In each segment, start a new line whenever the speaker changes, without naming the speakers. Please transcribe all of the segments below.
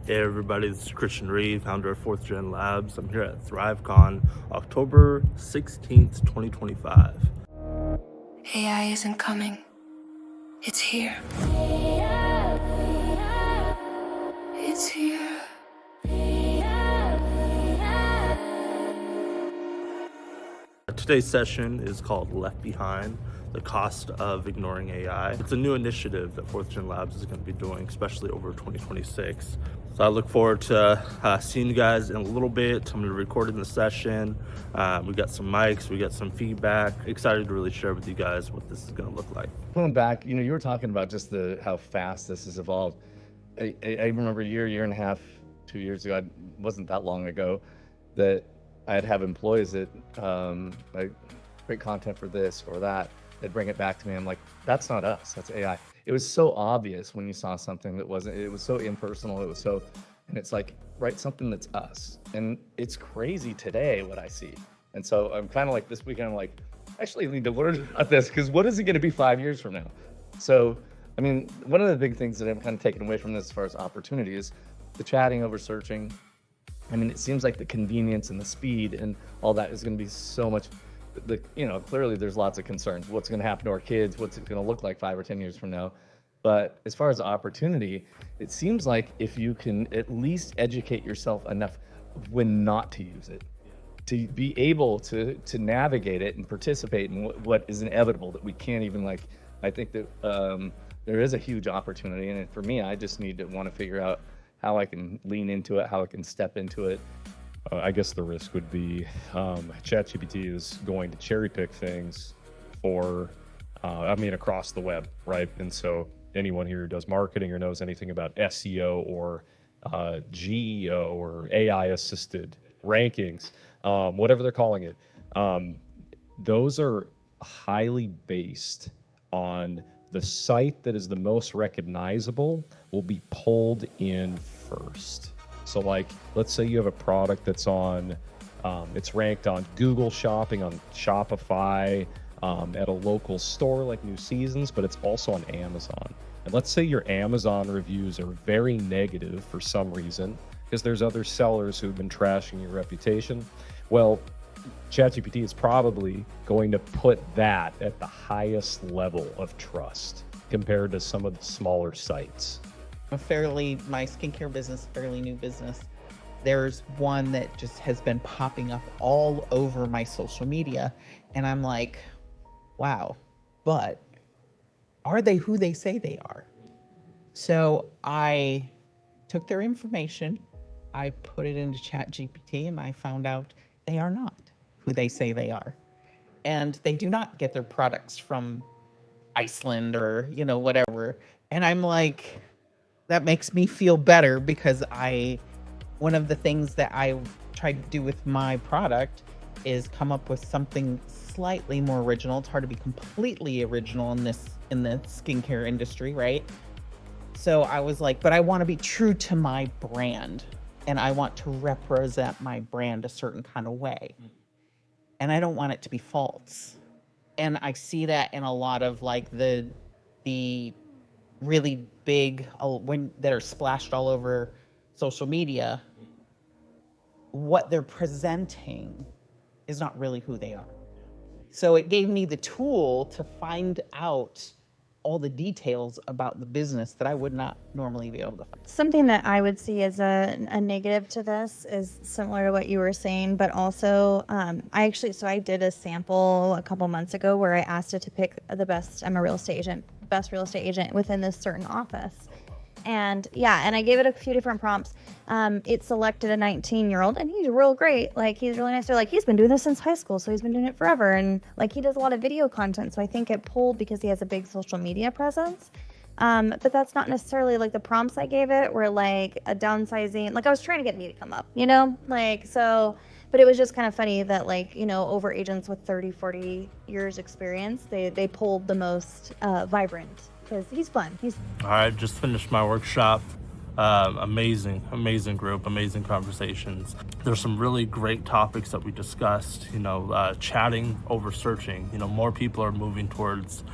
Hey everybody, this is Christian Reed, founder of 4th Gen Labs. I'm here at ThriveCon, October 16th, 2025.
AI isn't coming. It's here. It's here.
Today's session is called Left Behind, the Cost of Ignoring AI. It's a new initiative that 4th Gen Labs is going to be doing, especially over 2026. So I look forward to seeing you guys in a little bit. I'm going to be recording the session. We got some mics, we got some feedback. Excited to really share with you guys what this is going to look like.
Pulling back, you were talking about just how fast this has evolved. I remember a year and a half, 2 years ago, it wasn't that long ago, that I'd have employees that like create content for this or that. They'd bring it back to me. I'm like, that's not us. That's AI. It was so obvious when you saw something that wasn't. It was so impersonal. And it's like, write something that's us. And it's crazy today what I see. And so I'm kind of like this weekend. I'm like, actually need to learn about this because what is it going to be 5 years from now? So, I mean, one of the big things that I'm kind of taking away from this as far as opportunity is the chatting over searching. I mean, it seems like the convenience and the speed and all that is going to be so much. Clearly there's lots of concerns. What's going to happen to our kids? What's it going to look like 5 or 10 years from now? But as far as opportunity, it seems like if you can at least educate yourself enough when not to use it, to be able to navigate it and participate in what is inevitable that we can't even I think that there is a huge opportunity. And for me, I just need to want to figure out how I can lean into it, how I can step into it.
I guess the risk would be ChatGPT is going to cherry pick things for, across the web, right? And so anyone here who does marketing or knows anything about SEO or GEO or AI assisted rankings, whatever they're calling it, those are highly based on the site that is the most recognizable will be pulled in first. So let's say you have a product that's on, it's ranked on Google Shopping, on Shopify, at a local store like New Seasons, but it's also on Amazon. And let's say your Amazon reviews are very negative for some reason, because there's other sellers who've been trashing your reputation. Well, ChatGPT is probably going to put that at the highest level of trust compared to some of the smaller sites.
My skincare business, fairly new business. There's one that just has been popping up all over my social media. And I'm like, wow, but are they who they say they are? So I took their information, I put it into ChatGPT, and I found out they are not who they say they are. And they do not get their products from Iceland or, whatever. And I'm like, that makes me feel better because one of the things that I tried to do with my product is come up with something slightly more original. It's hard to be completely original in the skincare industry, right? So I was like, but I want to be true to my brand and I want to represent my brand a certain kind of way. And I don't want it to be false. And I see that in a lot of the really big that are splashed all over social media. What they're presenting is not really who they are. So it gave me the tool to find out all the details about the business that I would not normally be able to find.
Something that I would see as a negative to this is similar to what you were saying, but also I did a sample a couple months ago where I asked it to pick the best. I'm a best real estate agent within this certain office. And I gave it a few different prompts. It selected a 19-year-old, and he's real great. He's really nice. They're he's been doing this since high school, so he's been doing it forever. And he does a lot of video content, so I think it pulled because he has a big social media presence. But that's not necessarily the prompts I gave it were a downsizing. I was trying to get me to come up, But it was just kind of funny that over agents with 30, 40 years experience, they pulled the most vibrant. Because he's fun.
All right, just finished my workshop. Amazing group, amazing conversations. There's some really great topics that we discussed, chatting over searching. More people are moving towards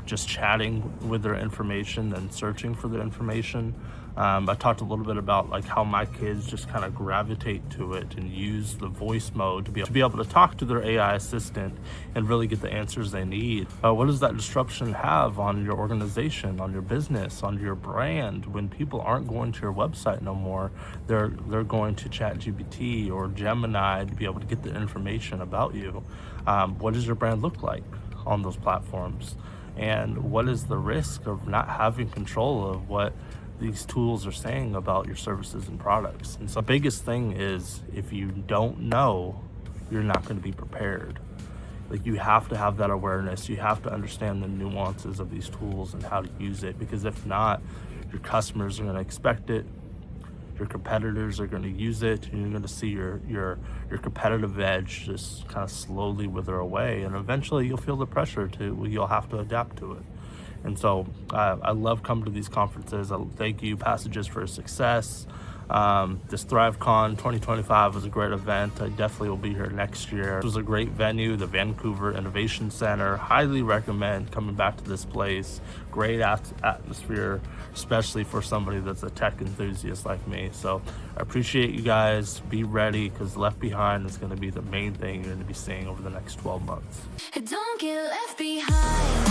just chatting with their information than searching for their information. I talked a little bit about like how my kids just kind of gravitate to it and use the voice mode to be able to talk to their AI assistant and really get the answers they need. What does that disruption have on your organization, on your business, on your brand? When people aren't going to your website no more, they're going to ChatGPT or Gemini to be able to get the information about you. What does your brand look like on those platforms? And what is the risk of not having control of what these tools are saying about your services and products? And so the biggest thing is, if you don't know, you're not going to be prepared. Like, you have to have that awareness. You have to understand the nuances of these tools and how to use it, because if not, your customers are going to expect it, your competitors are going to use it, and you're going to see your competitive edge just kind of slowly wither away, and eventually you'll feel the pressure you'll have to adapt to it. And so I love coming to these conferences. Thank you, Passages for Success. This ThriveCon 2025 was a great event. I definitely will be here next year. It was a great venue, the Vancouver Innovation Center. Highly recommend coming back to this place. Great atmosphere, especially for somebody that's a tech enthusiast like me. So I appreciate you guys. Be ready, because Left Behind is going to be the main thing you're going to be seeing over the next 12 months.
Don't get left behind.